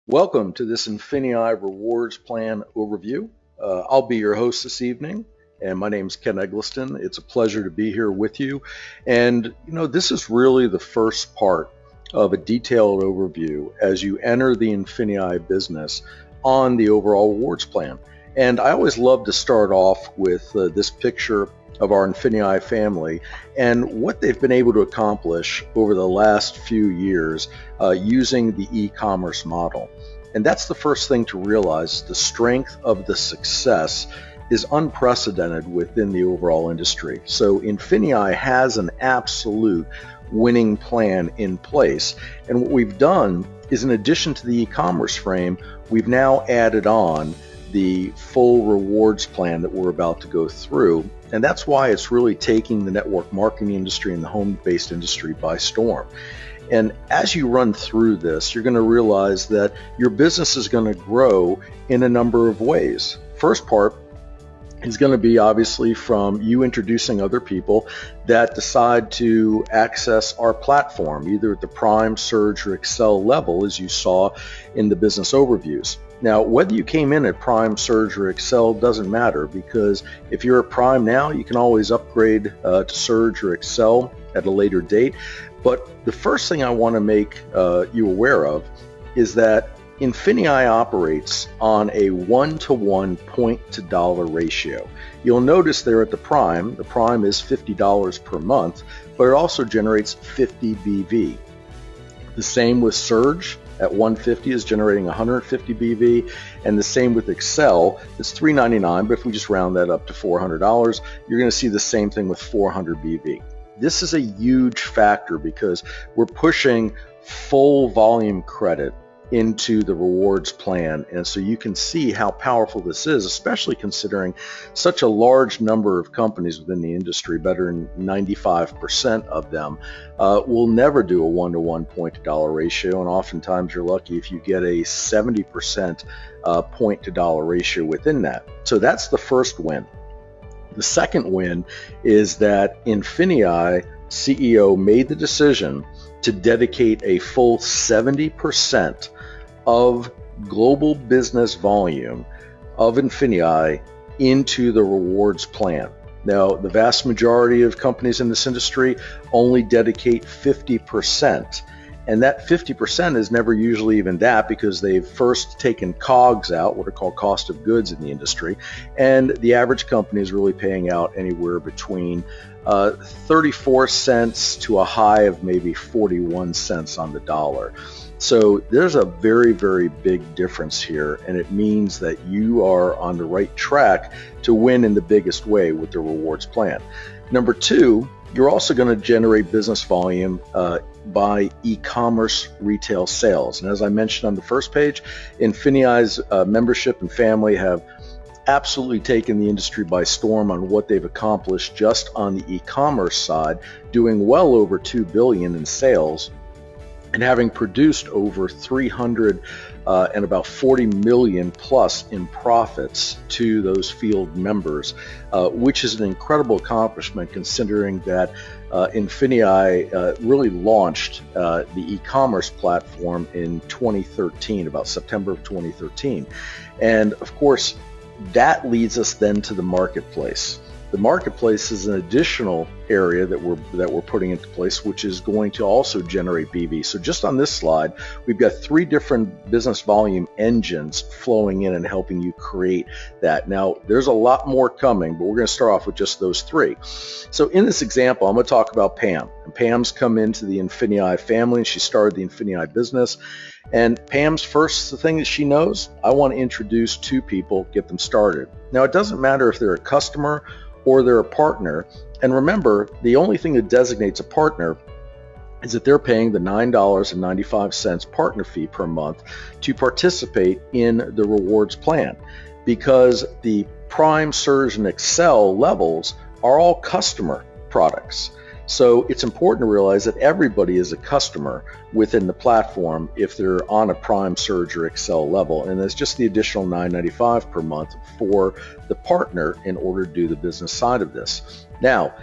Welcome to this INFINii Rewards Plan overview. I'll be your host this evening, and my name is Ken Eggleston. It's a pleasure to be here with you. And this is really the first part of a detailed overview as you enter the INFINii business on the overall rewards plan. And I always love to start off with this picture of our INFINii family and what they've been able to accomplish over the last few years using the e-commerce model. And that's the first thing to realize. The strength of the success is unprecedented within the overall industry. So INFINii has an absolute winning plan in place. And what we've done is, in addition to the e-commerce frame, we've now added on the full rewards plan that we're about to go through. And that's why it's really taking the network marketing industry and the home-based industry by storm. And as you run through this, you're going to realize that your business is going to grow in a number of ways. First part is going to be obviously from you introducing other people that decide to access our platform, either at the Prime, Surge, or Excel level, as you saw in the business overviews. Now, whether you came in at Prime, Surge, or Excel doesn't matter, because if you're at Prime now, you can always upgrade to Surge or Excel at a later date. But the first thing I want to make you aware of is that INFINii operates on a 1-to-1 point-to-dollar ratio. You'll notice there at the Prime is $50 per month, but it also generates 50 BV. The same with Surge at 150 is generating 150 BV, and the same with Excel. It's $399, but if we just round that up to $400, you're going to see the same thing with 400 BV. This is a huge factor because we're pushing full volume credit into the rewards plan, and so you can see how powerful this is, especially considering such a large number of companies within the industry. Better than 95% of them will never do a 1-to-1 point-to-dollar ratio, and oftentimes you're lucky if you get a 70% point-to-dollar ratio within that. So that's the first win. The second win is that INFINii CEO made the decision to dedicate a full 70% of global business volume of INFINii into the rewards plan. Now, the vast majority of companies in this industry only dedicate 50%. And that 50% is never usually even that, because they've first taken COGS out, what are called cost of goods in the industry. And the average company is really paying out anywhere between 34 cents to a high of maybe 41 cents on the dollar. So there's a very, very big difference here, and it means that you are on the right track to win in the biggest way with the rewards plan. Number two, you're also going to generate business volume by e-commerce retail sales. And as I mentioned on the first page, INFINii's membership and family have absolutely taken the industry by storm on what they've accomplished just on the e-commerce side, doing well over $2 billion in sales and having produced over 300 and about 40 million plus in profits to those field members, which is an incredible accomplishment considering that INFINii really launched the e-commerce platform in 2013, about September of 2013. And of course, that leads us then to the marketplace. The marketplace is an additional area that we're putting into place, which is going to also generate BV. So just on this slide, we've got 3 different business volume engines flowing in and helping you create that. Now, there's a lot more coming, but we're going to start off with just those 3. So in this example, I'm going to talk about Pam. And Pam's come into the INFINii family, and she started the INFINii business. And Pam's first thing that she knows, I want to introduce 2 people, get them started. Now, it doesn't matter if they're a customer or they're a partner. And remember, the only thing that designates a partner is that they're paying the $9.95 partner fee per month to participate in the rewards plan, because the Prime, Surge, and Excel levels are all customer products. So it's important to realize that everybody is a customer within the platform if they're on a Prime, Surge, or Excel level, and that's just the additional $9.95 per month for the partner in order to do the business side of this. Now,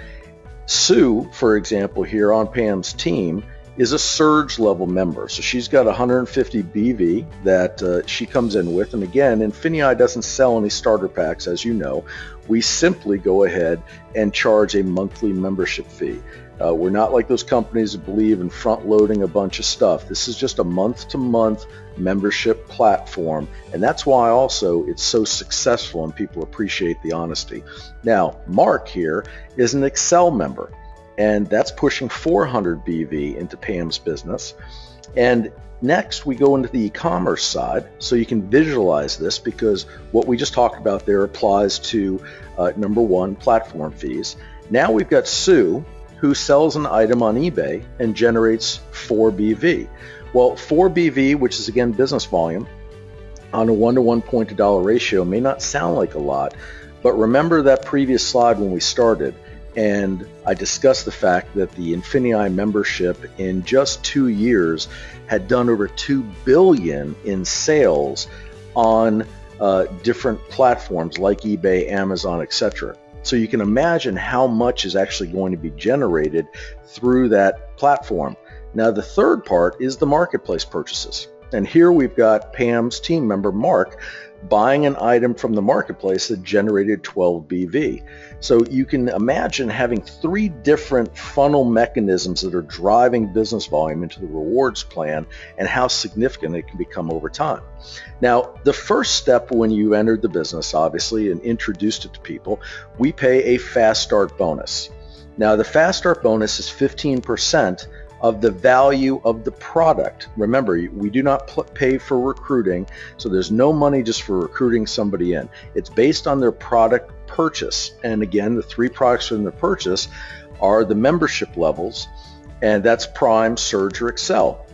Sue, for example, here on Pam's team is a surge level member. So she's got 150 BV that she comes in with. And again, INFINii doesn't sell any starter packs, as you know. We simply go ahead and charge a monthly membership fee. We're not like those companies that believe in front loading a bunch of stuff. This is just a month-to-month membership platform, and that's why also it's so successful and people appreciate the honesty. Now, Mark here is an Excel member, and that's pushing 400 BV into Pam's business. And next we go into the e-commerce side, so you can visualize this, because what we just talked about there applies to number one, platform fees. Now we've got Sue, who sells an item on eBay and generates 4 BV. Well, 4 BV, which is again business volume, on a 1-to-1 point to dollar ratio may not sound like a lot, but remember that previous slide when we started, and I discussed the fact that the INFINii membership in just 2 years had done over $2 billion in sales on different platforms like eBay, Amazon, etc. So you can imagine how much is actually going to be generated through that platform. Now, the third part is the marketplace purchases. And here we've got Pam's team member, Mark, buying an item from the marketplace that generated 12 BV. So you can imagine having 3 different funnel mechanisms that are driving business volume into the rewards plan and how significant it can become over time. Now, the first step when you entered the business, obviously, and introduced it to people, we pay a fast start bonus. Now, the fast start bonus is 15% of the value of the product. Remember, we do not pay for recruiting, so there's no money just for recruiting somebody in. It's based on their product purchase. And again, the 3 products from their purchase are the membership levels, and that's Prime, Surge, or Excel.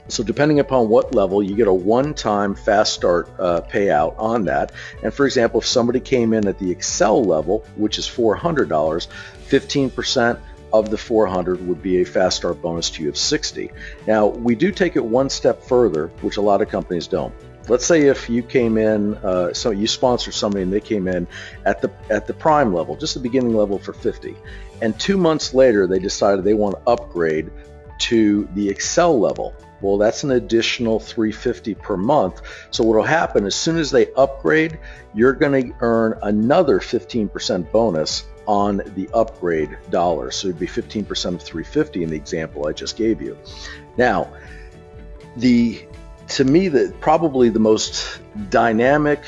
So depending upon what level, you get a one-time fast start payout on that. And for example, if somebody came in at the Excel level, which is $400, 15% of the 400 would be a fast start bonus to you of 60. Now, we do take it one step further, which a lot of companies don't. Let's say if you came in, so you sponsored somebody and they came in at the Prime level, just the beginning level for 50, and 2 months later they decided they want to upgrade to the Excel level. Well, that's an additional $350 per month. So what will happen, as soon as they upgrade, you're going to earn another 15% bonus on the upgrade dollars. So it'd be 15% of $350 in the example I just gave you. Now, to me, probably the most dynamic,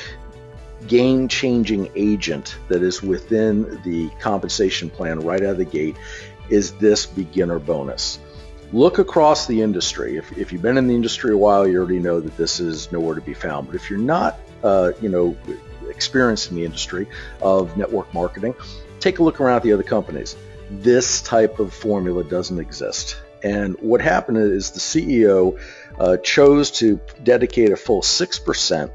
game-changing agent that is within the compensation plan right out of the gate is this beginner bonus. Look across the industry. If you've been in the industry a while, you already know that this is nowhere to be found. But if you're not, experienced in the industry of network marketing, take a look around at the other companies. This type of formula doesn't exist. And what happened is the CEO chose to dedicate a full 6%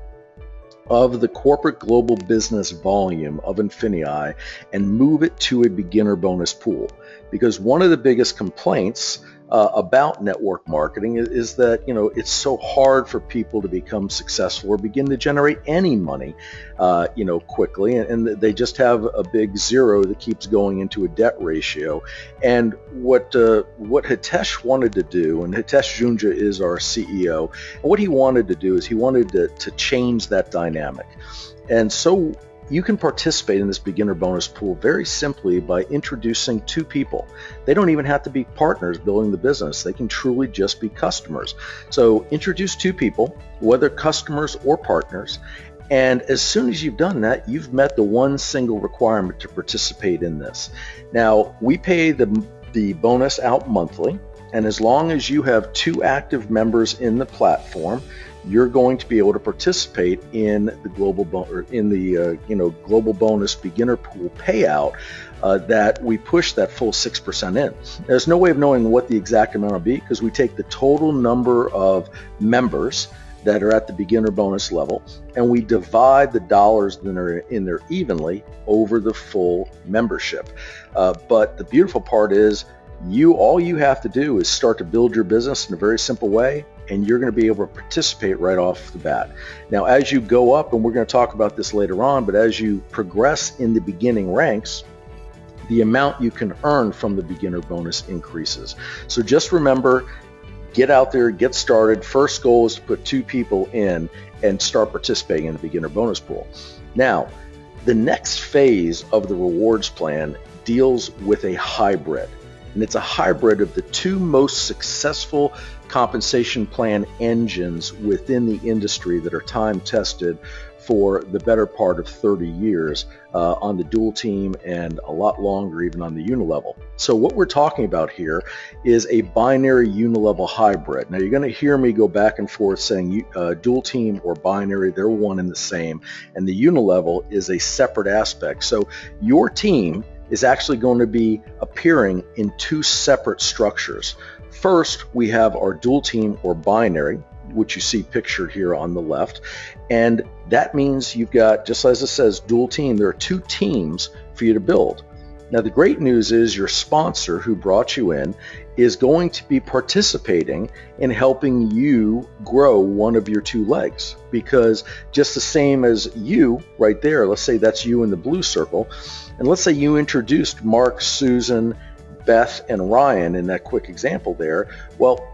of the corporate global business volume of INFINii and move it to a beginner bonus pool. Because one of the biggest complaints about network marketing is that it's so hard for people to become successful or begin to generate any money quickly, and they just have a big zero that keeps going into a debt ratio. And what Hitesh wanted to do, and Hitesh Junja is our CEO, and what he wanted to do is he wanted to change that dynamic. And so you can participate in this beginner bonus pool very simply by introducing 2 people. They don't even have to be partners building the business. They can truly just be customers. So introduce 2 people, whether customers or partners, and as soon as you've done that, you've met the one single requirement to participate in this. Now, we pay the bonus out monthly, and as long as you have 2 active members in the platform, you're going to be able to participate in the global global bonus beginner pool payout that we push that full 6% in. There's no way of knowing what the exact amount will be because we take the total number of members that are at the beginner bonus level and we divide the dollars that are in there evenly over the full membership. But the beautiful part is all you have to do is start to build your business in a very simple way, and you're going to be able to participate right off the bat. Now, as you go up, and we're going to talk about this later on, but as you progress in the beginning ranks, the amount you can earn from the beginner bonus increases. So just remember, get out there, get started. First goal is to put 2 people in and start participating in the beginner bonus pool. Now, the next phase of the rewards plan deals with a hybrid. And it's a hybrid of the 2 most successful compensation plan engines within the industry that are time tested for the better part of 30 years on the dual team and a lot longer even on the unilevel. So what we're talking about here is a binary unilevel hybrid. Now you're going to hear me go back and forth saying dual team or binary, they're one and the same, and the unilevel is a separate aspect. So your team is actually going to be appearing in 2 separate structures. First, we have our dual team or binary, which you see pictured here on the left. And that means you've got, just as it says, dual team, there are 2 teams for you to build. Now, the great news is your sponsor who brought you in is going to be participating in helping you grow one of your 2 legs, because just the same as you right there, let's say that's you in the blue circle, and let's say you introduced Mark, Susan, Beth, and Ryan in that quick example there. Well,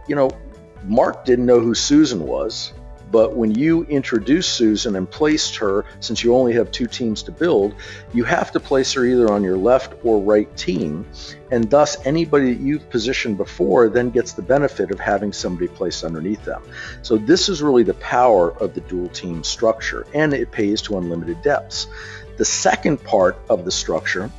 Mark didn't know who Susan was, but when you introduced Susan and placed her, since you only have 2 teams to build, you have to place her either on your left or right team, and thus anybody that you've positioned before then gets the benefit of having somebody placed underneath them. So this is really the power of the dual team structure, and it pays to unlimited depths. The second part of the structure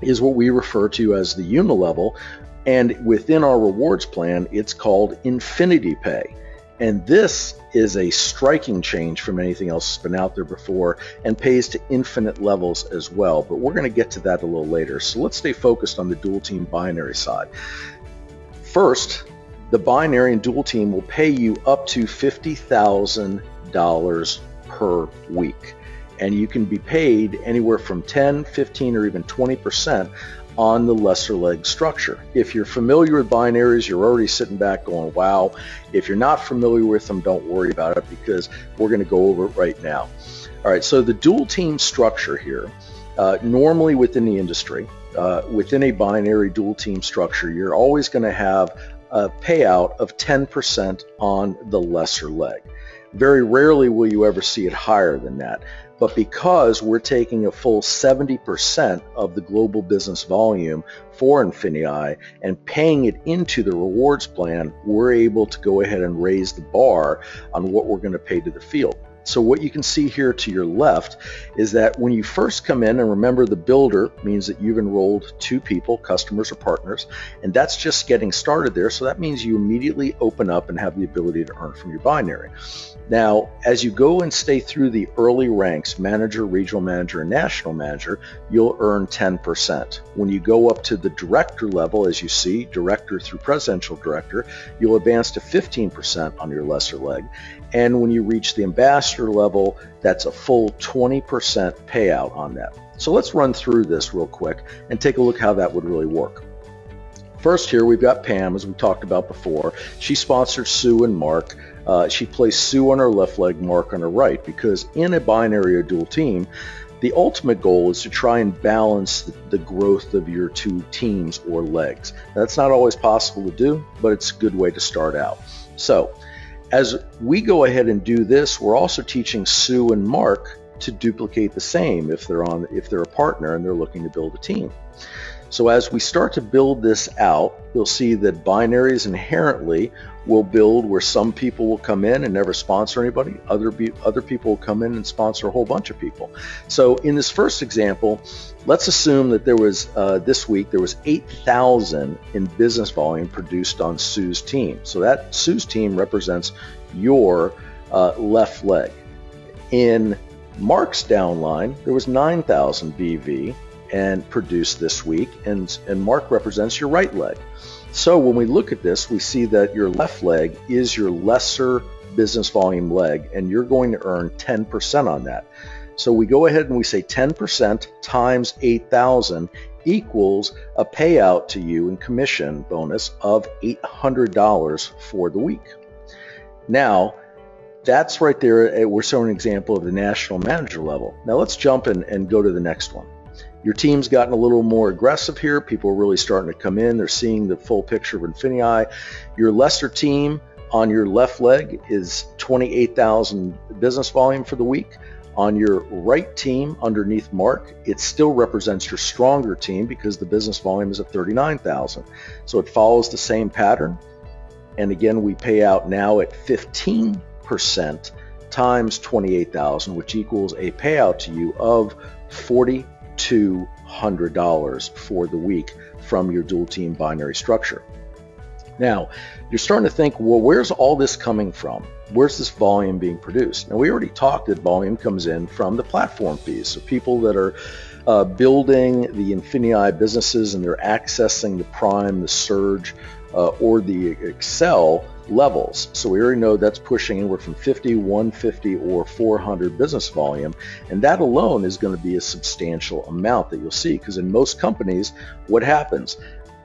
is what we refer to as the unilevel, and within our rewards plan, it's called Infinity Pay. And this is a striking change from anything else that's been out there before and pays to infinite levels as well. But we're going to get to that a little later. So let's stay focused on the dual team binary side. First, the binary and dual team will pay you up to $50,000 per week. And you can be paid anywhere from 10, 15, or even 20% on the lesser leg structure. If you're familiar with binaries, you're already sitting back going, wow. If you're not familiar with them, don't worry about it, because we're going to go over it right now. All right, so the dual team structure here, normally within the industry, within a binary dual team structure, you're always going to have a payout of 10% on the lesser leg. Very rarely will you ever see it higher than that. But because we're taking a full 70% of the global business volume for INFINii and paying it into the rewards plan, we're able to go ahead and raise the bar on what we're going to pay to the field. So what you can see here to your left is that when you first come in, and remember the builder means that you've enrolled 2 people, customers or partners, and that's just getting started there. So that means you immediately open up and have the ability to earn from your binary. Now, as you go and stay through the early ranks, manager, regional manager, and national manager, you'll earn 10%. When you go up to the director level, as you see, director through presidential director, you'll advance to 15% on your lesser leg. And when you reach the ambassador level, that's a full 20% payout on that. So let's run through this real quick and take a look how that would really work. First here, we've got Pam, as we talked about before. She sponsored Sue and Mark. She placed Sue on her left leg, Mark on her right, because in a binary or dual team, the ultimate goal is to try and balance the growth of your 2 teams or legs. Now, that's not always possible to do, but it's a good way to start out. So as we go ahead and do this, we're also teaching Sue and Mark to duplicate the same if they're a partner and they're looking to build a team. So as we start to build this out, you'll see that binaries inherently will build where some people will come in and never sponsor anybody. Other people will come in and sponsor a whole bunch of people. So in this first example, let's assume that there was this week there was 8,000 in business volume produced on Sue's team. So that Sue's team represents your left leg. In Mark's downline, there was 9,000 BV and produced this week, and Mark represents your right leg. So when we look at this, we see that your left leg is your lesser business volume leg, and you're going to earn 10% on that. So we go ahead and we say 10% times 8,000 equals a payout to you in commission bonus of $800 for the week. Now, that's right there. We're showing an example of the national manager level. Now let's jump and go to the next one. your team's gotten a little more aggressive here. People are really starting to come in. They're seeing the full picture of INFINii. Your lesser team on your left leg is 28,000 business volume for the week. On your right team underneath Mark, it still represents your stronger team because the business volume is at 39,000. So it follows the same pattern. And again, we pay out now at 15% times 28,000, which equals a payout to you of $4,200 for the week from your dual team binary structure. Now, you're starting to think, well, where's all this coming from? Where's this volume being produced? Now, we already talked that volume comes in from the platform fees. So people that are building the INFINii businesses and they're accessing the Prime, the Surge, or the Excel levels. So we already know that's pushing anywhere from 50, 150, or 400 business volume. And that alone is going to be a substantial amount that you'll see, because in most companies, what happens?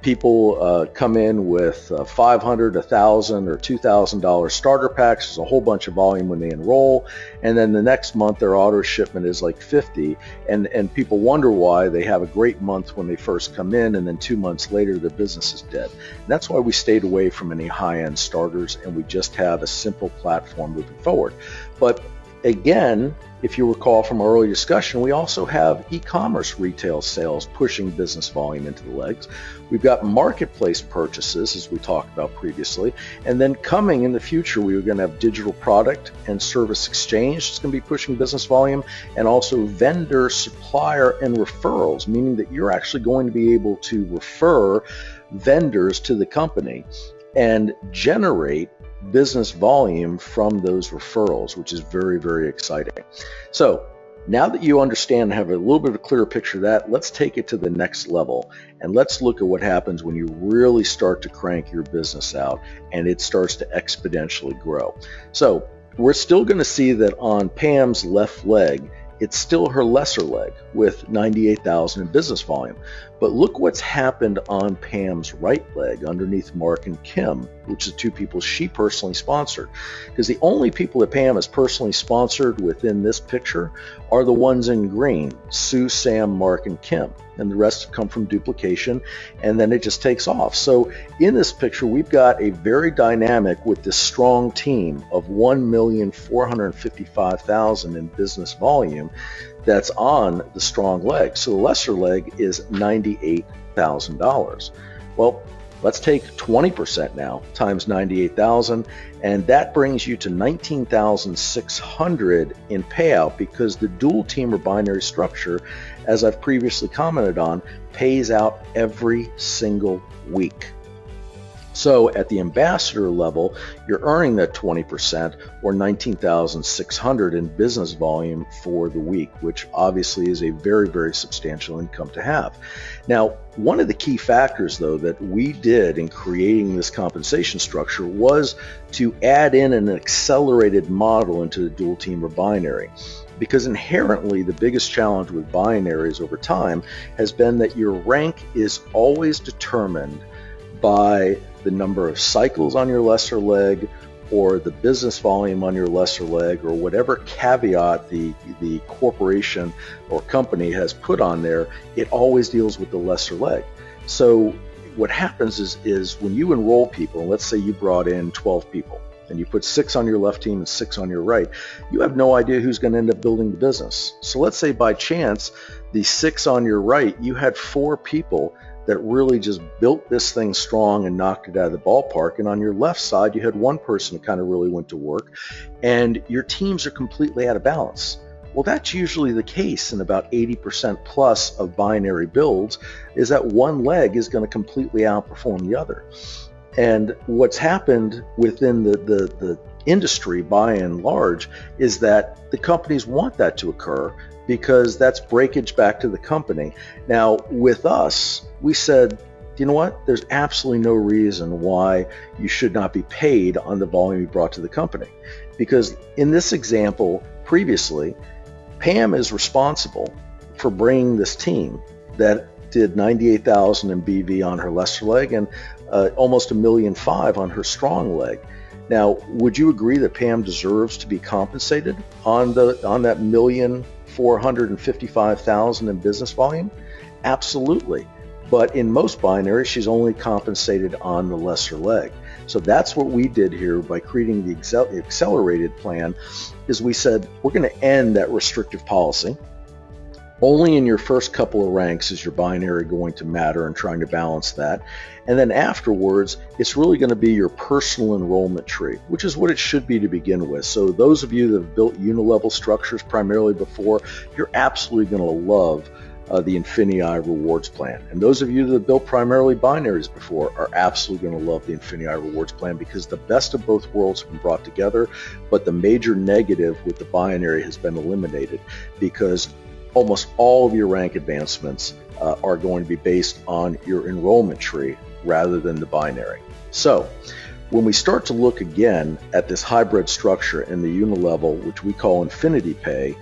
People come in with $500, $1,000, or $2,000 starter packs. There's a whole bunch of volume when they enroll, and then the next month their auto shipment is like 50, and people wonder why they have a great month when they first come in, and then 2 months later their business is dead. And that's why we stayed away from any high-end starters, and we just have a simple platform moving forward. But again, if you recall from our early discussion, we also have e-commerce retail sales pushing business volume into the legs. We've got marketplace purchases, as we talked about previously, and then coming in the future, we are going to have digital product and service exchange. It's going to be pushing business volume, and also vendor, supplier, and referrals, meaning that you're actually going to be able to refer vendors to the company and generate business volume from those referrals, which is very, very exciting. So now that you understand and have a little bit of a clearer picture of that, let's take it to the next level, and let's look at what happens when you really start to crank your business out and it starts to exponentially grow. So we're still going to see that on Pam's left leg, it's still her lesser leg with 98,000 in business volume. But look what's happened on Pam's right leg underneath Mark and Kim, which is two people she personally sponsored. Because the only people that Pam has personally sponsored within this picture are the ones in green: Sue, Sam, Mark, and Kim. And the rest come from duplication, and then it just takes off. So in this picture, we've got a very dynamic with this strong team of 1,455,000 in business volume that's on the strong leg. So the lesser leg is $98,000. Well, let's take 20% now times 98,000, and that brings you to 19,600 in payout, because the dual team or binary structure, as I've previously commented on, pays out every single week. So at the ambassador level, you're earning that 20% or 19,600 in business volume for the week, which obviously is a very, very substantial income to have. Now, one of the key factors, though, that we did in creating this compensation structure was to add in an accelerated model into the dual team or binary. Because inherently, the biggest challenge with binaries over time has been that your rank is always determined by the number of cycles on your lesser leg, or the business volume on your lesser leg, or whatever caveat the corporation or company has put on there. It always deals with the lesser leg. So what happens is when you enroll people, let's say you brought in 12 people, and you put 6 on your left team and 6 on your right, you have no idea who's going to end up building the business. So let's say by chance, the 6 on your right, you had 4 people that really just built this thing strong and knocked it out of the ballpark. And on your left side, you had 1 person who kind of really went to work, and your teams are completely out of balance. Well, that's usually the case in about 80% plus of binary builds, is that one leg is going to completely outperform the other. And what's happened within the industry by and large is that the companies want that to occur, because that's breakage back to the company. Now, with us, we said, you know what? There's absolutely no reason why you should not be paid on the volume you brought to the company. Because in this example previously, Pam is responsible for bringing this team that did 98,000 in BV on her lesser leg and almost $1.5 million on her strong leg. Now, would you agree that Pam deserves to be compensated on that 1,455,000 in business volume? Absolutely. But in most binaries, she's only compensated on the lesser leg. So that's what we did here by creating the accelerated plan, is we said we're going to end that restrictive policy. Only in your first couple of ranks is your binary going to matter, and trying to balance that. And then afterwards, it's really going to be your personal enrollment tree, which is what it should be to begin with. So those of you that have built unilevel structures primarily before, you're absolutely going to love the INFINii rewards plan. And those of you that have built primarily binaries before are absolutely going to love the INFINii rewards plan, because the best of both worlds have been brought together, but the major negative with the binary has been eliminated, because almost all of your rank advancements are going to be based on your enrollment tree rather than the binary. So when we start to look again at this hybrid structure in the unilevel, which we call INFINi Pay,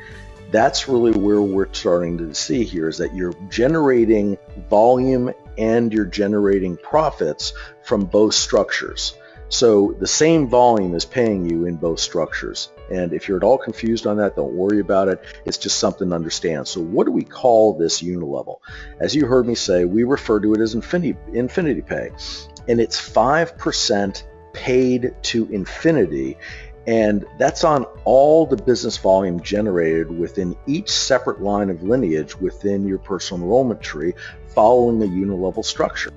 that's really where we're starting to see here, is that you're generating volume and you're generating profits from both structures. So the same volume is paying you in both structures. And if you're at all confused on that, don't worry about it. It's just something to understand. So what do we call this unilevel? As you heard me say, we refer to it as INFINi Pay. And it's 5% paid to infinity. And that's on all the business volume generated within each separate line of lineage within your personal enrollment tree, following a unilevel structure.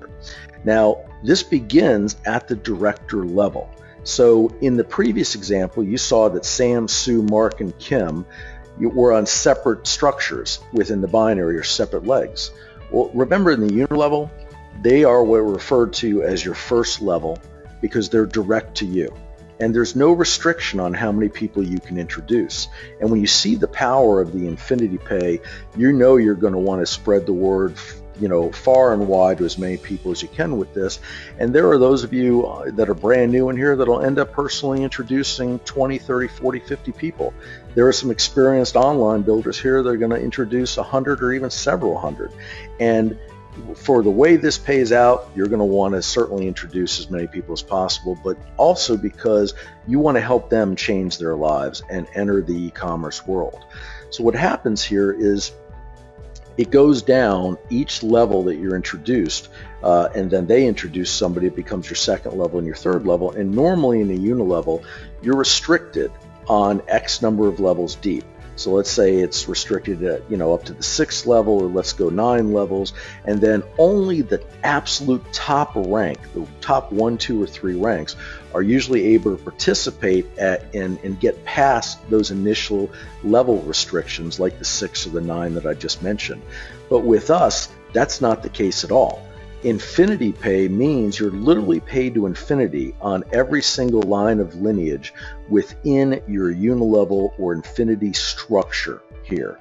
Now, this begins at the director level. So in the previous example, you saw that Sam, Sue, Mark, and Kim were on separate structures within the binary, or separate legs. Well, remember, in the unilevel, they are what are referred to as your first level, because they're direct to you. And there's no restriction on how many people you can introduce. And when you see the power of the INFINi Pay, you know you're going to want to spread the word, far and wide to as many people as you can with this. And there are those of you that are brand new in here that'll end up personally introducing 20, 30, 40, 50 people. There are some experienced online builders here that are going to introduce 100 or even several hundred. And for the way this pays out, you're going to want to certainly introduce as many people as possible, but also because you want to help them change their lives and enter the e-commerce world. So what happens here is it goes down each level that you're introduced, and then they introduce somebody. It becomes your second level and your third level. And normally in a unilevel, you're restricted on X number of levels deep. So let's say it's restricted at, up to the 6th level, or let's go 9 levels, and then only the absolute top rank, the top 1, 2, or 3 ranks, are usually able to participate and get past those initial level restrictions, like the 6 or the 9 that I just mentioned. But with us, that's not the case at all. INFINi Pay means you're literally paid to infinity on every single line of lineage within your unilevel or INFINi structure here.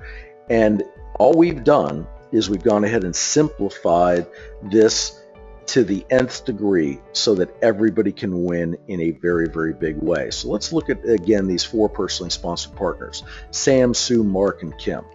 And all we've done is we've gone ahead and simplified this to the nth degree so that everybody can win in a very, very big way. So let's look at, again, these 4 personally sponsored partners: Sam, Sue, Mark, and Kim.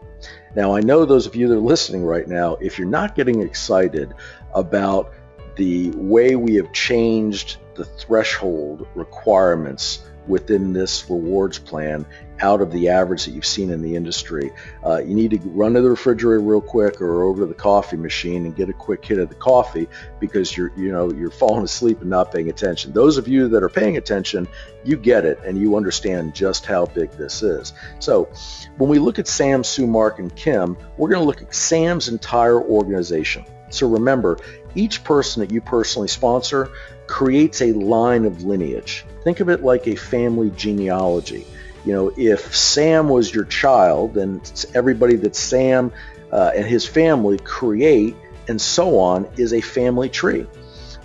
Now, I know those of you that are listening right now, if you're not getting excited about the way we have changed the threshold requirements within this rewards plan out of the average that you've seen in the industry, you need to run to the refrigerator real quick, or over to the coffee machine and get a quick hit of the coffee, because you're falling asleep and not paying attention. Those of you that are paying attention, you get it and you understand just how big this is. So when we look at Sam, Sue, Mark, and Kim, we're going to look at Sam's entire organization. So remember, each person that you personally sponsor creates a line of lineage. Think of it like a family genealogy. If Sam was your child, then everybody that Sam and his family create and so on is a family tree.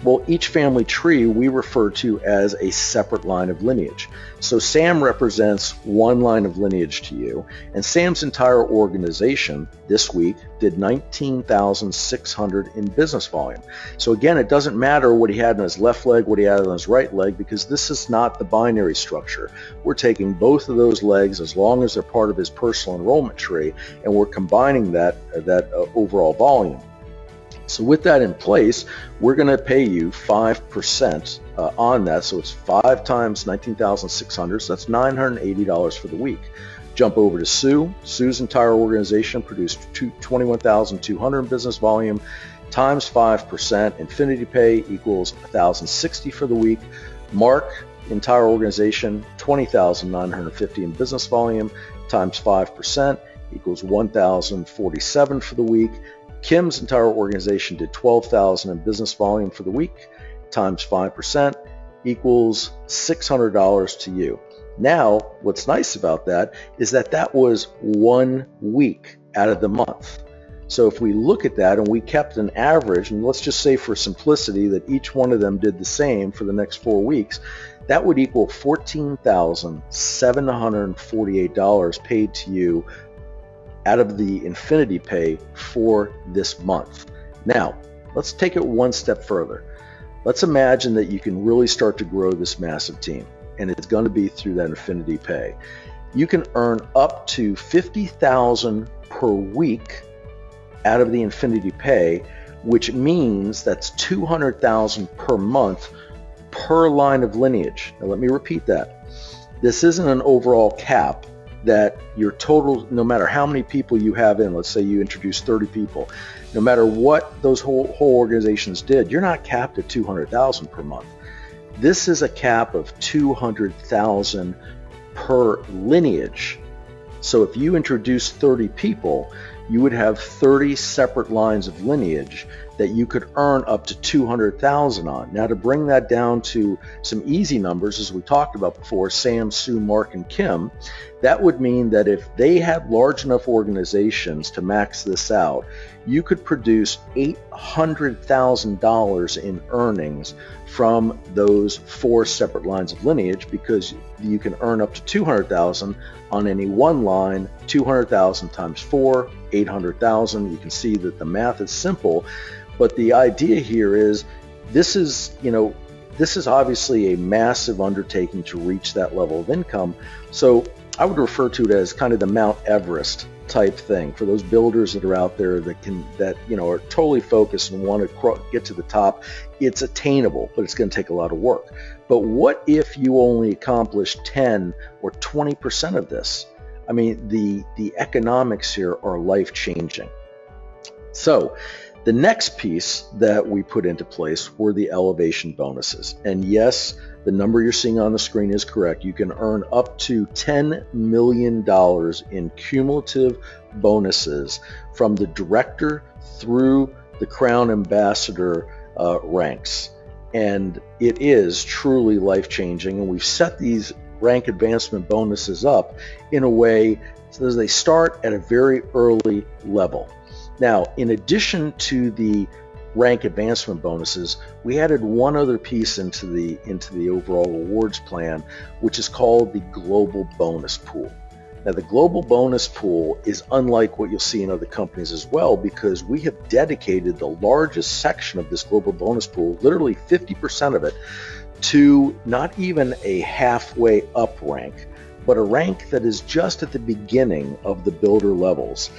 Well, each family tree we refer to as a separate line of lineage. So Sam represents one line of lineage to you, and Sam's entire organization this week did 19,600 in business volume. So again, it doesn't matter what he had on his left leg, what he had on his right leg, because this is not the binary structure. We're taking both of those legs, as long as they're part of his personal enrollment tree, and we're combining that overall volume. So with that in place, we're going to pay you 5% on that. So it's 5 times 19,600, so that's $980 for the week. Jump over to Sue. Sue's entire organization produced 21,200 in business volume times 5%. Infinity Pay equals 1,060 for the week. Mark, entire organization, 20,950 in business volume times 5% equals 1,047 for the week. Kim's entire organization did 12,000 in business volume for the week times 5% equals $600 to you. Now, what's nice about that is that that was 1 week out of the month. So if we look at that and we kept an average, and let's just say for simplicity that each one of them did the same for the next 4 weeks, that would equal $14,748 paid to you out of the Infinity Pay for this month. Now, let's take it one step further. Let's imagine that you can really start to grow this massive team, and it's going to be through that Infinity Pay. You can earn up to $50,000 per week out of the Infinity Pay, which means that's $200,000 per month per line of lineage. Now let me repeat that. This isn't an overall cap that your total, no matter how many people you have in, let's say you introduce 30 people, no matter what those whole organizations did, you're not capped at $200,000 per month. This is a cap of $200,000 per lineage. So if you introduce 30 people, you would have 30 separate lines of lineage that you could earn up to $200,000 on. Now, to bring that down to some easy numbers, as we talked about before, Sam, Sue, Mark, and Kim, that would mean that if they had large enough organizations to max this out, you could produce $800,000 in earnings from those 4 separate lines of lineage, because you can earn up to $200,000 on any one line. $200,000 times 4, $800,000. You can see that the math is simple, but the idea here is this is obviously a massive undertaking to reach that level of income. So I would refer to it as kind of the Mount Everest type thing for those builders that are out there that are totally focused and want to get to the top. It's attainable, but it's going to take a lot of work. But what if you only accomplish 10 or 20% of this? I mean, the economics here are life-changing. So the next piece that we put into place were the elevation bonuses. And yes, the number you're seeing on the screen is correct. You can earn up to $10 million in cumulative bonuses from the director through the Crown Ambassador ranks. And it is truly life-changing. And we've set these rank advancement bonuses up in a way so that they start at a very early level. Now, in addition to the rank advancement bonuses, we added one other piece into the overall rewards plan, which is called the Global Bonus Pool. Now, the Global Bonus Pool is unlike what you'll see in other companies as well, because we have dedicated the largest section of this Global Bonus Pool, literally 50% of it, to not even a halfway up rank, but a rank that is just at the beginning of the builder levels,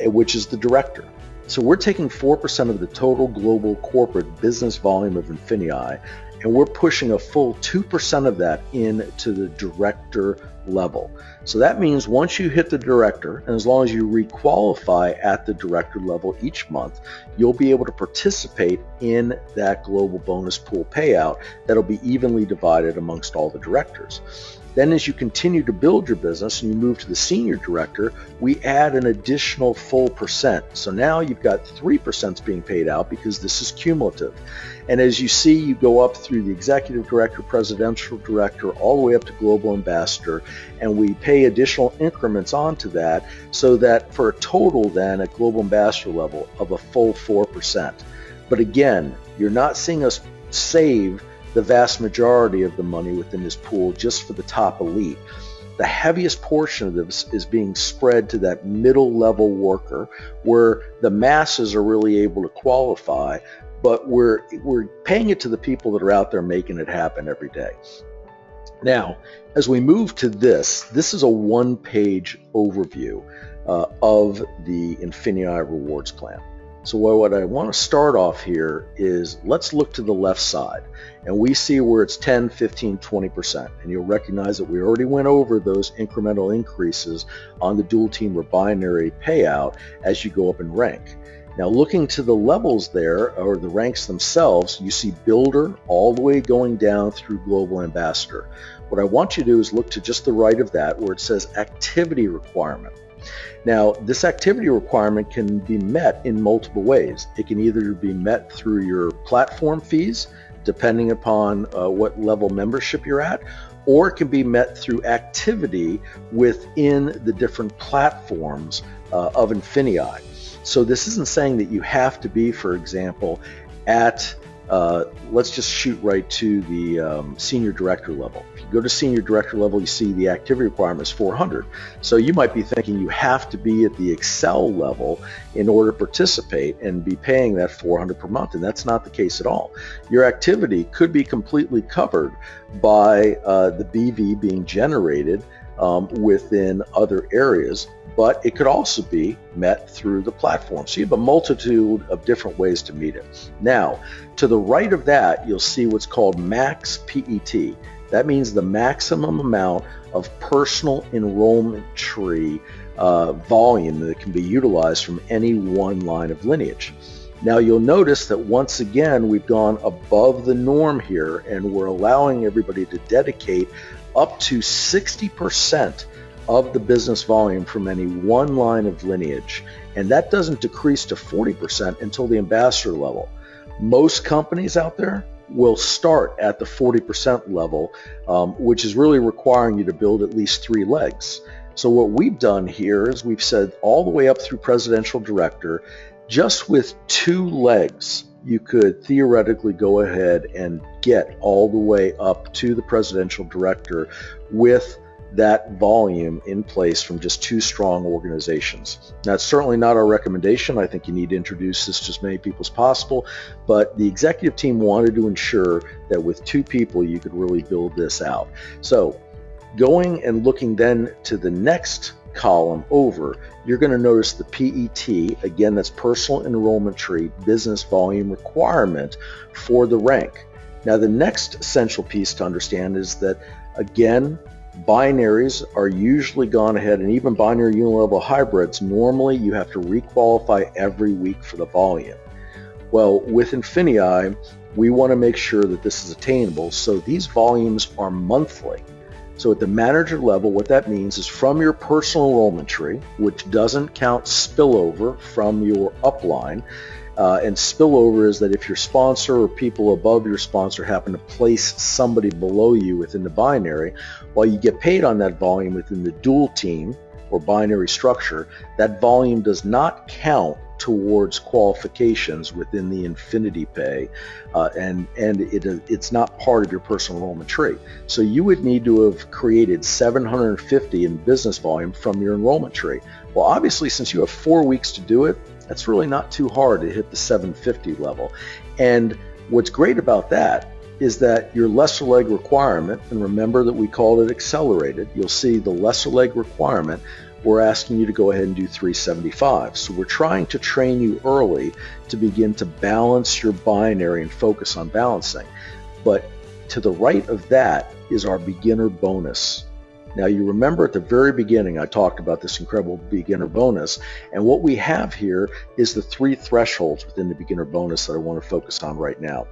which is the director. So we're taking 4% of the total global corporate business volume of INFINii, and we're pushing a full 2% of that into the director level. So that means once you hit the director, and as long as you requalify at the director level each month, you'll be able to participate in that global bonus pool payout that'll be evenly divided amongst all the directors. Then as you continue to build your business and you move to the senior director, we add an additional full percent. So now you've got 3% being paid out because this is cumulative. And as you see, you go up through the executive director, presidential director, all the way up to global ambassador, and we pay additional increments onto that, so that for a total then at global ambassador level of a full 4%. But again, you're not seeing us save the vast majority of the money within this pool just for the top elite. The heaviest portion of this is being spread to that middle level worker, where the masses are really able to qualify, but we're paying it to the people that are out there making it happen every day. Now, as we move to this is a one-page overview of the INFINii rewards plan. So what I want to start off here is let's look to the left side, and we see where it's 10, 15, 20%. And you'll recognize that we already went over those incremental increases on the dual team or binary payout as you go up in rank. Now looking to the levels there, or the ranks themselves, you see builder all the way going down through global ambassador. What I want you to do is look to just the right of that where it says activity requirement. Now, this activity requirement can be met in multiple ways. It can either be met through your platform fees, depending upon what level membership you're at, or it can be met through activity within the different platforms of INFINii. So this isn't saying that you have to be, for example, at let's just shoot right to the senior director level. If you go to senior director level, you see the activity requirement is 400. So you might be thinking you have to be at the Excel level in order to participate and be paying that 400 per month, and that's not the case at all. Your activity could be completely covered by the BV being generated within other areas, but it could also be met through the platform. So you have a multitude of different ways to meet it. Now, to the right of that, you'll see what's called max PET. That means the maximum amount of personal enrollment tree volume that can be utilized from any one line of lineage. Now you'll notice that once again, we've gone above the norm here, and we're allowing everybody to dedicate up to 60% of the business volume from any one line of lineage, and that doesn't decrease to 40% until the ambassador level. Most companies out there will start at the 40% level, which is really requiring you to build at least 3 legs. So what we've done here is we've said all the way up through presidential director, just with 2 legs, you could theoretically go ahead and get all the way up to the presidential director with that volume in place from just 2 strong organizations. That's certainly not our recommendation. I think you need to introduce this to as many people as possible, but the executive team wanted to ensure that with 2 people you could really build this out. So going and looking then to the next column over, you're going to notice the PET, again, that's personal enrollment tree business volume requirement for the rank. Now the next essential piece to understand is that, again, binaries are usually gone ahead, and even binary unilevel hybrids, normally you have to requalify every week for the volume. Well, with INFINii, we want to make sure that this is attainable, so these volumes are monthly. So at the manager level, what that means is from your personal enrollment tree, which doesn't count spillover from your upline, and spillover is that if your sponsor or people above your sponsor happen to place somebody below you within the binary, while you get paid on that volume within the dual team or binary structure, that volume does not count towards qualifications within the INFINii pay, and it's not part of your personal enrollment tree. So you would need to have created 750 in business volume from your enrollment tree. Well, obviously, since you have 4 weeks to do it, that's really not too hard to hit the 750 level. And what's great about that is that your lesser leg requirement, and remember that we called it accelerated, you'll see the lesser leg requirement, we're asking you to go ahead and do 375. So we're trying to train you early to begin to balance your binary and focus on balancing. But to the right of that is our beginner bonus. Now you remember at the very beginning I talked about this incredible beginner bonus, and what we have here is the 3 thresholds within the beginner bonus that I want to focus on right now.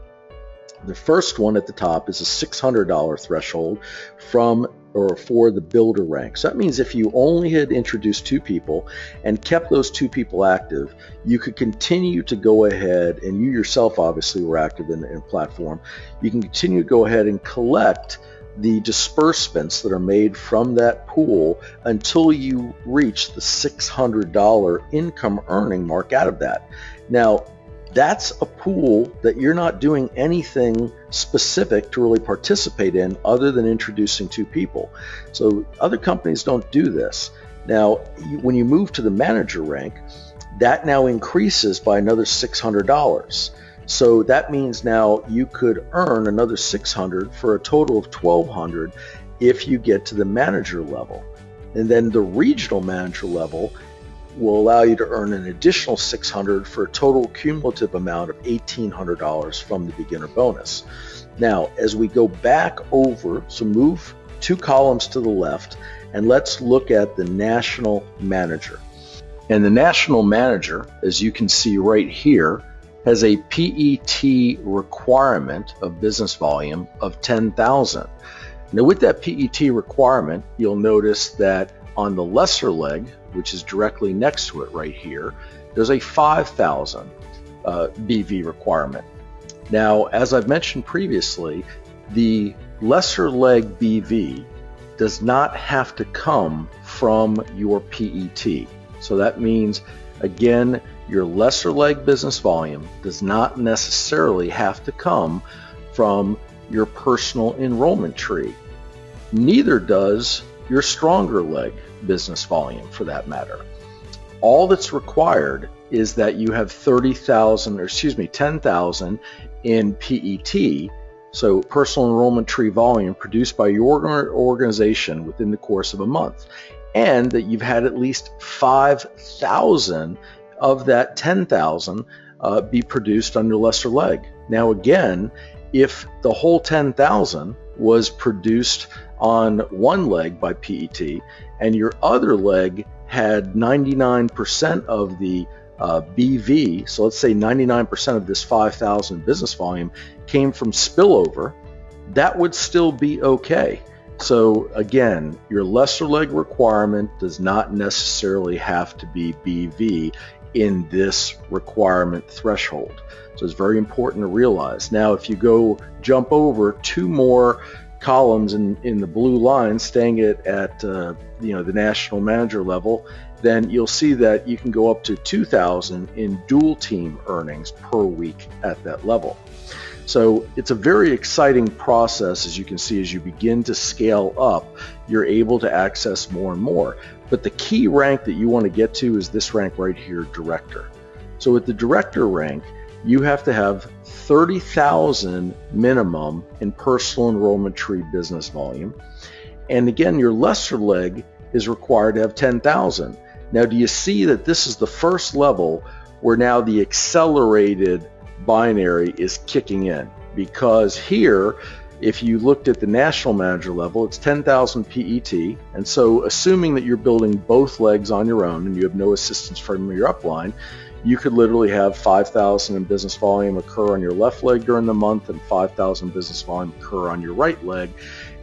The first one at the top is a $600 threshold for the builder rank. So that means if you only had introduced 2 people and kept those 2 people active, you could continue to go ahead, and you yourself obviously were active in the platform, you can continue to go ahead and collect the disbursements that are made from that pool until you reach the $600 income earning mark out of that. Now, that's a pool that you're not doing anything specific to really participate in other than introducing 2 people. So other companies don't do this. Now, when you move to the manager rank, that now increases by another $600. So that means now you could earn another $600 for a total of $1,200 if you get to the manager level. And then the regional manager level, will allow you to earn an additional $600 for a total cumulative amount of $1,800 from the beginner bonus. Now, as we go back over, so move 2 columns to the left, and let's look at the National Manager. And the National Manager, as you can see right here, has a PET requirement of business volume of 10,000. Now with that PET requirement, you'll notice that on the lesser leg, which is directly next to it right here, there's a 5,000 BV requirement. Now, as I've mentioned previously, the lesser leg BV does not have to come from your PET. So that means, again, your lesser leg business volume does not necessarily have to come from your personal enrollment tree. Neither does your stronger leg business volume, for that matter. All that's required is that you have 10,000 in PET, so personal enrollment tree volume produced by your organization within the course of a month, and that you've had at least 5,000 of that 10,000 be produced on your lesser leg. Now again, if the whole 10,000 was produced on one leg by PET and your other leg had 99% of the BV, so let's say 99% of this 5,000 business volume came from spillover, that would still be okay. So again, your lesser leg requirement does not necessarily have to be BV in this requirement threshold. So it's very important to realize. Now, if you jump over 2 more columns in the blue line, staying at the National Manager level, then you'll see that you can go up to 2,000 in dual team earnings per week at that level. So it's a very exciting process. As you can see, as you begin to scale up, you're able to access more and more. But the key rank that you want to get to is this rank right here, Director. So with the Director rank, you have to have 30,000 minimum in personal enrollment tree business volume. And again, your lesser leg is required to have 10,000. Now, do you see that this is the first level where now the accelerated binary is kicking in? Because here, if you looked at the National Manager level, it's 10,000 PET. And so assuming that you're building both legs on your own and you have no assistance from your upline, you could literally have 5,000 in business volume occur on your left leg during the month and 5,000 business volume occur on your right leg.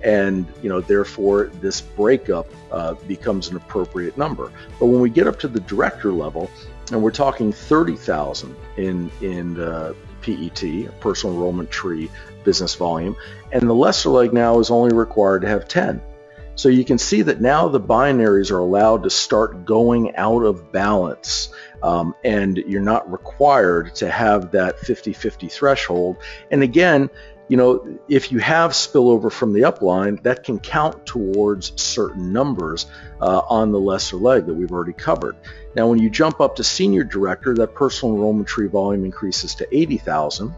And therefore this breakup becomes an appropriate number. But when we get up to the Director level, and we're talking 30,000 in PET, personal enrollment tree business volume, and the lesser leg now is only required to have 10. So you can see that now the binaries are allowed to start going out of balance, and you're not required to have that 50-50 threshold. And again, if you have spillover from the upline, that can count towards certain numbers on the lesser leg that we've already covered. Now, when you jump up to Senior Director, that personal enrollment tree volume increases to 80,000,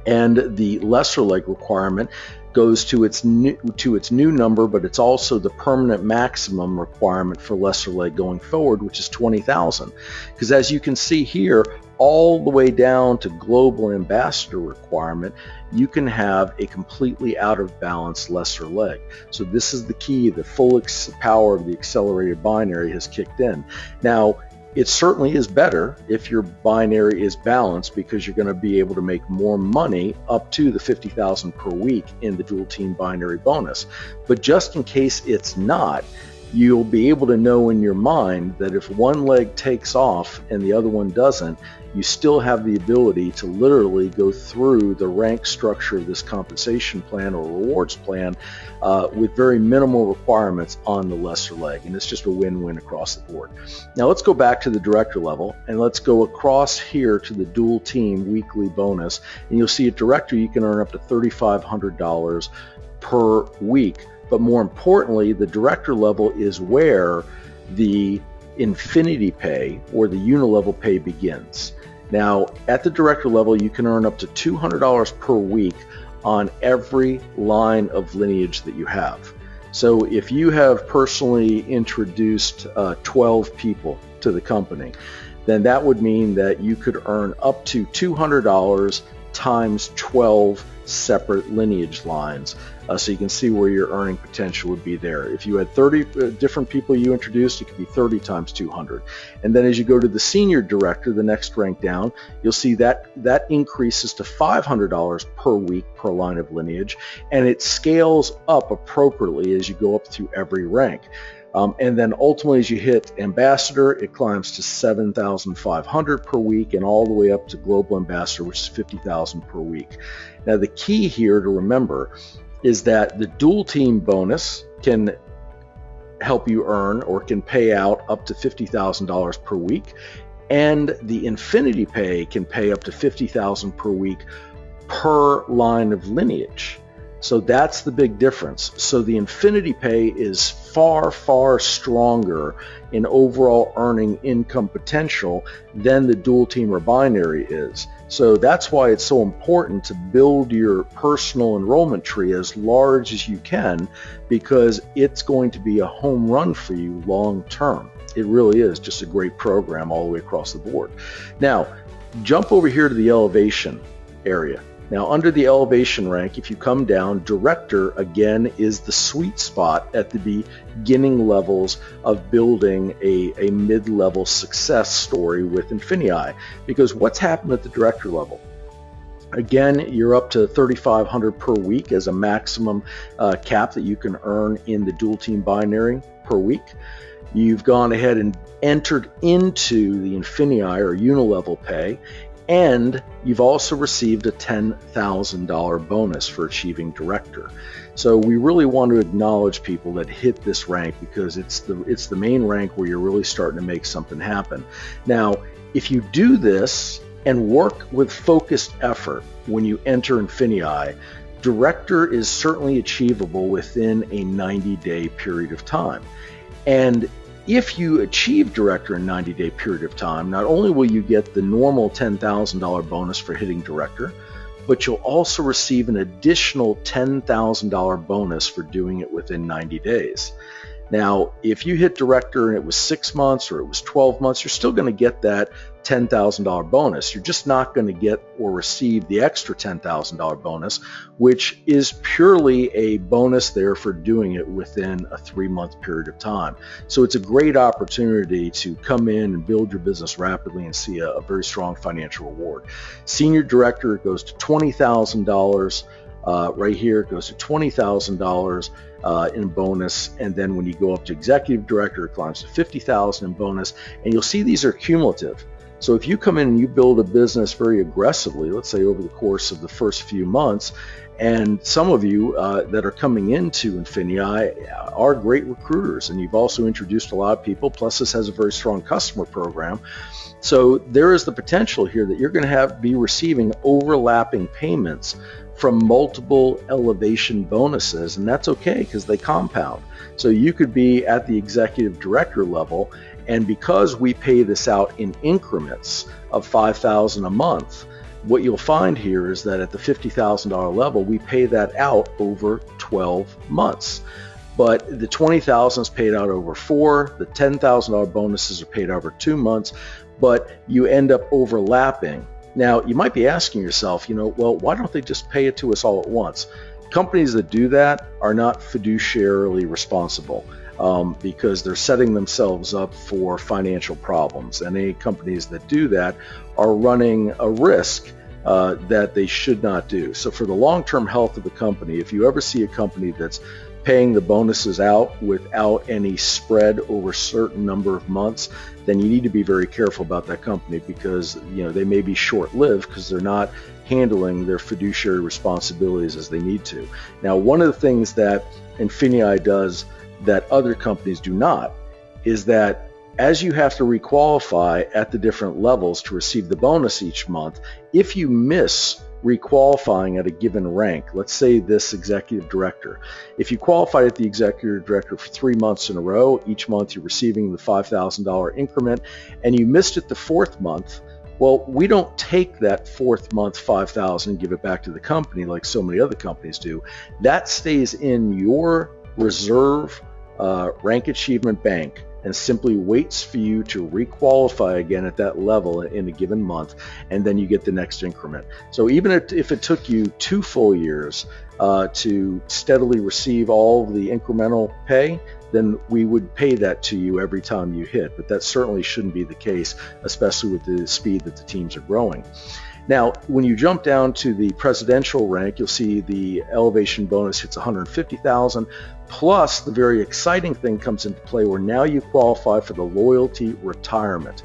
and the lesser leg requirement goes to its new number, but it's also the permanent maximum requirement for lesser leg going forward, which is 20,000. Because as you can see here, all the way down to global ambassador requirement, you can have a completely out of balance lesser leg. So this is the key. The full power of the accelerated binary has kicked in. Now, it certainly is better if your binary is balanced, because you're going to be able to make more money up to the 50,000 per week in the dual team binary bonus. But just in case it's not, you'll be able to know in your mind that if one leg takes off and the other one doesn't, you still have the ability to literally go through the rank structure of this compensation plan or rewards plan with very minimal requirements on the lesser leg. And it's just a win-win across the board. Now let's go back to the Director level and let's go across here to the dual team weekly bonus. And you'll see at Director you can earn up to $3,500 per week. But more importantly, the Director level is where the INFINIi pay or the unilevel pay begins. Now, at the Director level, you can earn up to $200 per week on every line of lineage that you have. So if you have personally introduced 12 people to the company, then that would mean that you could earn up to $200 times 12 separate lineage lines. So you can see where your earning potential would be there. If you had 30 different people you introduced, it could be 30 times 200. And then as you go to the senior director, the next rank down, you'll see that increases to $500 per week per line of lineage, and it scales up appropriately as you go up through every rank. And then ultimately, as you hit ambassador, it climbs to $7,500 per week, and all the way up to global ambassador, which is $50,000 per week. Now, the key here to remember is that the dual team bonus can help you earn or can pay out up to $50,000 per week, and the INFINii pay can pay up to $50,000 per week per line of lineage. So that's the big difference. So the INFINii pay is far, far stronger in overall earning income potential than the dual team or binary is. So that's why it's so important to build your personal enrollment tree as large as you can, because it's going to be a home run for you long term. It really is just a great program all the way across the board. Now, jump over here to the elevation area. Now, under the elevation rank, if you come down, director again is the sweet spot at the beginning levels of building a mid-level success story with INFINii. Because what's happened at the director level? Again, you're up to $3,500 per week as a maximum cap that you can earn in the dual team binary per week. You've gone ahead and entered into the INFINii or unilevel pay, and you've also received a $10,000 bonus for achieving director. So we really want to acknowledge people that hit this rank, because it's the main rank where you're really starting to make something happen. Now, if you do this and work with focused effort when you enter INFINii, director is certainly achievable within a 90-day period of time. And if you achieve director in a 90-day period of time, not only will you get the normal $10,000 bonus for hitting director, but you'll also receive an additional $10,000 bonus for doing it within 90 days. Now, if you hit director and it was 6 months or it was 12 months, you're still going to get that $10,000 bonus. You're just not going to get or receive the extra $10,000 bonus, which is purely a bonus there for doing it within a 3-month period of time. So it's a great opportunity to come in and build your business rapidly and see a very strong financial reward. Senior director goes to $20,000. Right here it goes to $20,000 in bonus, and then when you go up to executive director, it climbs to $50,000 in bonus, and you'll see these are cumulative. So if you come in and you build a business very aggressively, let's say over the course of the first few months, and some of you that are coming into INFINii are great recruiters, and you've also introduced a lot of people, plus this has a very strong customer program. So there is the potential here that you're going to be receiving overlapping payments from multiple elevation bonuses, and that's okay because they compound. So you could be at the executive director level, and because we pay this out in increments of $5,000 a month, what you'll find here is that at the $50,000 level, we pay that out over 12 months. But the $20,000 is paid out over 4, the $10,000 bonuses are paid over 2 months, but you end up overlapping. Now, you might be asking yourself, well, why don't they just pay it to us all at once? Companies that do that are not fiduciarily responsible because they're setting themselves up for financial problems. And any companies that do that are running a risk that they should not do. So for the long-term health of the company, if you ever see a company that's paying the bonuses out without any spread over a certain number of months, then you need to be very careful about that company, because they may be short-lived because they're not handling their fiduciary responsibilities as they need to. Now, one of the things that INFINii does that other companies do not is that as you have to requalify at the different levels to receive the bonus each month, if you miss requalifying at a given rank, let's say this executive director, if you qualified at the executive director for 3 months in a row, each month you're receiving the $5,000 increment, and you missed it the 4th month, well, we don't take that 4th month $5,000 and give it back to the company like so many other companies do. That stays in your reserve rank achievement bank and simply waits for you to requalify again at that level in a given month, and then you get the next increment. So even if it took you 2 full years to steadily receive all of the incremental pay, then we would pay that to you every time you hit. But that certainly shouldn't be the case, especially with the speed that the teams are growing. Now, when you jump down to the presidential rank, you'll see the elevation bonus hits $150,000, plus the very exciting thing comes into play where now you qualify for the loyalty retirement.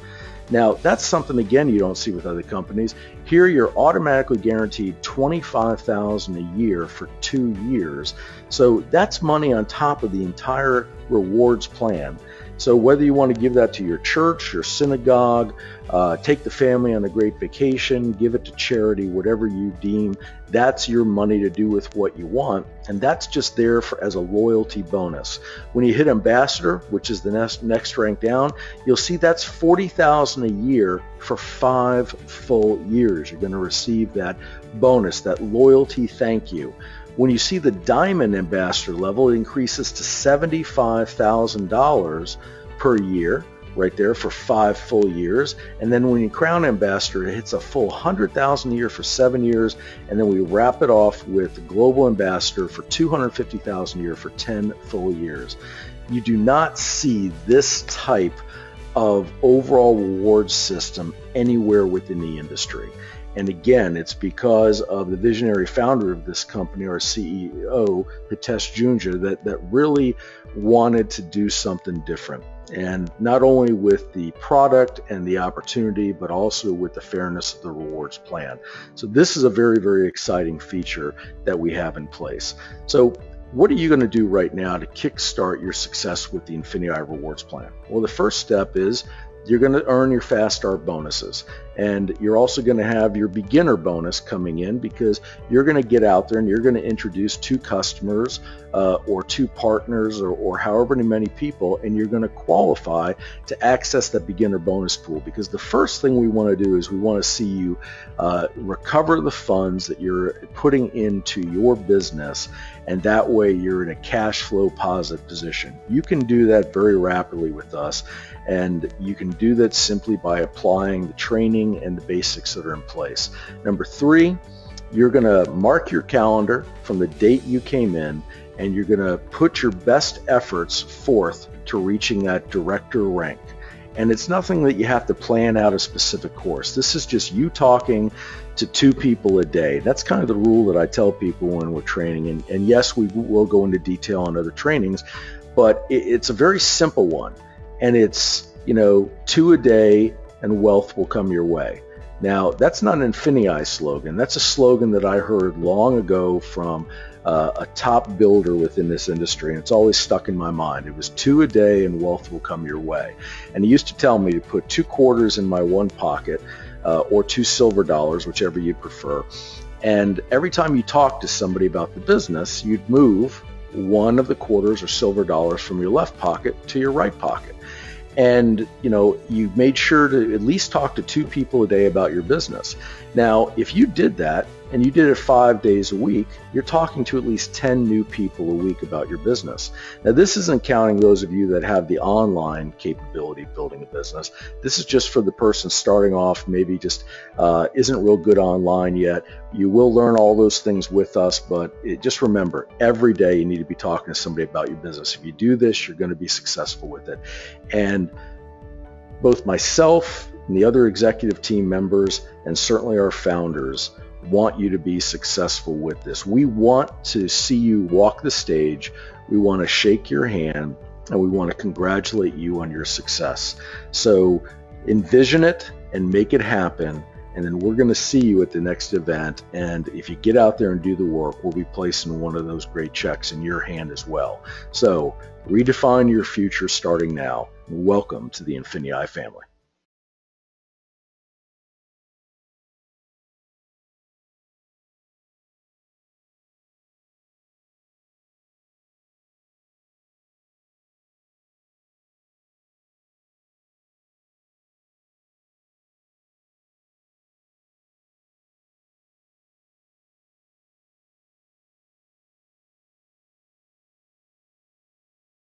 Now, that's something, again, you don't see with other companies. Here, you're automatically guaranteed $25,000 a year for 2 years. So that's money on top of the entire rewards plan. So whether you want to give that to your church, your synagogue, take the family on a great vacation, give it to charity, whatever you deem, that's your money to do with what you want. And that's just there as a loyalty bonus. When you hit ambassador, which is the next rank down, you'll see that's $40,000 a year for 5 full years. You're going to receive that bonus, that loyalty thank you. When you see the diamond ambassador level, it increases to $75,000 per year, right there for 5 full years. And then when you crown ambassador, it hits a full $100,000 a year for 7 years. And then we wrap it off with global ambassador for $250,000 a year for 10 full years. You do not see this type of overall reward system anywhere within the industry. And again, it's because of the visionary founder of this company, our CEO, Hitesh Junja, that really wanted to do something different. And not only with the product and the opportunity, but also with the fairness of the rewards plan. So this is a very, very exciting feature that we have in place. So what are you going to do right now to kickstart your success with the INFINii rewards plan? Well, the first step is you're going to earn your fast start bonuses, and you're also going to have your beginner bonus coming in because you're going to get out there and you're going to introduce 2 customers or 2 partners or however many people, and you're going to qualify to access that beginner bonus pool. Because the first thing we want to do is we want to see you recover the funds that you're putting into your business, and that way you're in a cash flow positive position. You can do that very rapidly with us, and you can do that simply by applying the training and the basics that are in place. Number 3, you're going to mark your calendar from the date you came in, and you're going to put your best efforts forth to reaching that director rank. And it's nothing that you have to plan out a specific course. This is just you talking to 2 people a day. That's kind of the rule that I tell people when we're training. And yes, we will go into detail on other trainings, but it's a very simple one. And it's, 2 a day and wealth will come your way. Now, that's not an INFINii slogan. That's a slogan that I heard long ago from a top builder within this industry, and it's always stuck in my mind. It was 2 a day and wealth will come your way. And he used to tell me to put 2 quarters in my one pocket or 2 silver dollars, whichever you prefer. And every time you talk to somebody about the business, you'd move one of the quarters or silver dollars from your left pocket to your right pocket. And you made sure to at least talk to 2 people a day about your business. Now, if you did that and you did it 5 days a week, you're talking to at least 10 new people a week about your business. Now, this isn't counting those of you that have the online capability of building a business. This is just for the person starting off, maybe just isn't real good online yet. You will learn all those things with us, but just remember, every day you need to be talking to somebody about your business. If you do this, you're going to be successful with it. And both myself and the other executive team members, and certainly our founders, want you to be successful with this. We want to see you walk the stage. We want to shake your hand, and we want to congratulate you on your success. So envision it and make it happen, and then we're going to see you at the next event. And if you get out there and do the work, we'll be placing one of those great checks in your hand as well. So redefine your future starting now. Welcome to the INFINii family.